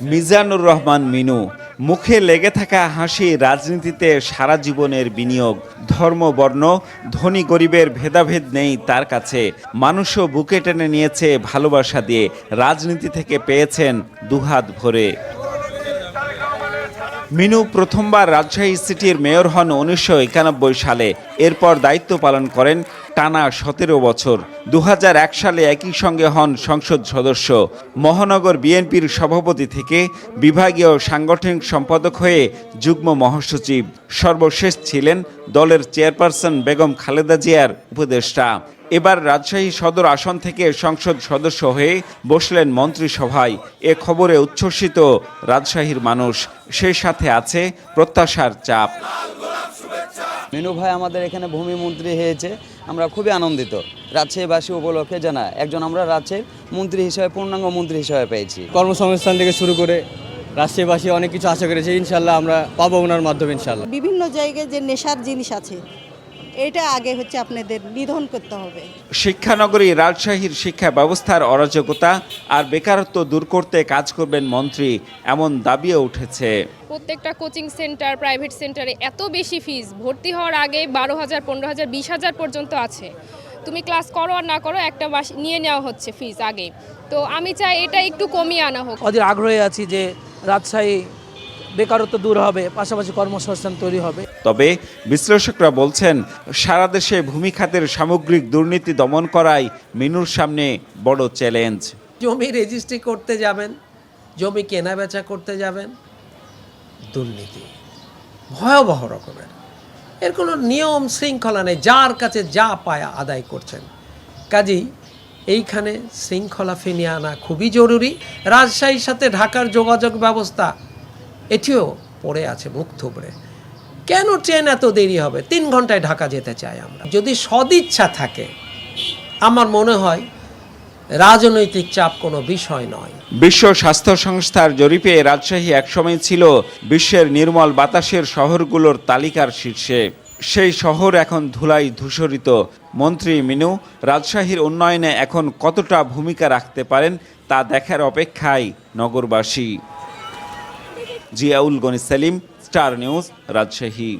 মিজানুর রহমান মিনু। মুখে লেগে থাকা হাসি রাজনীতিতে সারা জীবনের বিনিয়োগ। ধর্ম বর্ণ ধনী গরিবের ভেদাভেদ নেই তার কাছে। মানুষও বুকে টেনে নিয়েছে ভালোবাসা দিয়ে। রাজনীতি থেকে পেয়েছেন দুহাত ভরে। মিনু প্রথমবার রাজশাহী সিটির মেয়র হন ১৯৯১ সালে। এরপর দায়িত্ব পালন করেন টানা ১৭ বছর। ২০০১ সালে একই সঙ্গে হন সংসদ সদস্য। মহানগর বিএনপির সভাপতি থেকে বিভাগীয় সাংগঠনিক সম্পাদক হয়ে যুগ্ম মহাসচিব। সর্বশেষ ছিলেন দলের চেয়ারপারসন বেগম খালেদা জিয়ার উপদেষ্টা। এবার রাজশাহী সদর আসন থেকে সংসদ সদস্য হয়ে বসলেন মন্ত্রিসভায়। এ খবরে উচ্ছ্বসিত রাজশাহীর মানুষ, সেই সাথে আছে প্রত্যাশার চাপ। মিনু ভাই আমাদের এখানে ভূমিমন্ত্রী হয়েছে, আমরা খুবই আনন্দিত। রাজশাহীবাসী উপলক্ষে জানা একজন আমরা রাজশাহীর মন্ত্রী হিসেবে পূর্ণাঙ্গ মন্ত্রী হিসেবে পেয়েছি। কর্মসংস্থান থেকে শুরু করে রাজশাহীবাসী অনেক কিছু আশা করেছে, ইনশাল্লাহ আমরা পাবো ওনার মাধ্যমে ইনশাল্লাহ। বিভিন্ন জায়গায় যে নেশার জিনিস আছে এটা আগে হচ্ছে আপনাদের নিধন করতে হবে। শিক্ষানগরী রাজশাহীর শিক্ষা ব্যবস্থার অরাজকতা আর বেকারত্ব দূর করতে কাজ করবেন মন্ত্রী, এমন দাবিও উঠেছে। প্রত্যেকটা কোচিং সেন্টার, প্রাইভেট সেন্টারে এত বেশি ফিস, ভর্তি হওয়ার আগে ১২,০০০, ১৫,০০০, ২০,০০০ পর্যন্ত আছে। তুমি ক্লাস করো আর না করো, একটা মাস নিয়ে নেওয়া হচ্ছে ফিস আগে। তো আমি চাই এটা একটু কমিয়ে আনা হোক। অধীর আগ্রহে আছি যে রাজশাহী বেকারত্ব দূর হবে, পাশাপাশি কর্মসংস্থান তৈরি হবে। তবে বিশ্লেষকরা বলছেন, সারা দেশে ভূমি খাতের সামগ্রিক দুর্নীতি দমন করাই মিনুর সামনে বড় চ্যালেঞ্জ। জমি রেজিস্ট্রি করতে যাবেন, জমি কেনা বেচা করতে যাবেন, দুর্নীতি ভয়াবহ রকমের। এর কোনো নিয়ম শৃঙ্খলা নেই, যার কাছে যা পায় আদায় করছেন। কাজেই এইখানে শৃঙ্খলা ফিরিয়ে আনা খুবই জরুরি। রাজশাহীর সাথে ঢাকার যোগাযোগ ব্যবস্থা এটিও পড়ে আছে মুখ থুবড়ে। কেন ট্রেন এত দেরি হবে? ৩ ঘন্টায় ঢাকা যেতে চাই আমরা। যদি সদিচ্ছা থাকে, আমার মনে হয় রাজনৈতিক চাপ কোনো বিষয় নয়। বিশ্ব স্বাস্থ্য সংস্থার জরিপে রাজশাহী একসময় ছিল বিশ্বের নির্মল বাতাসের শহরগুলোর তালিকার শীর্ষে। সেই শহর এখন ধুলায় ধূসরিত। মন্ত্রী মিনু রাজশাহীর উন্নয়নে এখন কতটা ভূমিকা রাখতে পারেন তা দেখার অপেক্ষায় নগরবাসী। Ziaul Gani Selim, Star News, Rajshahi.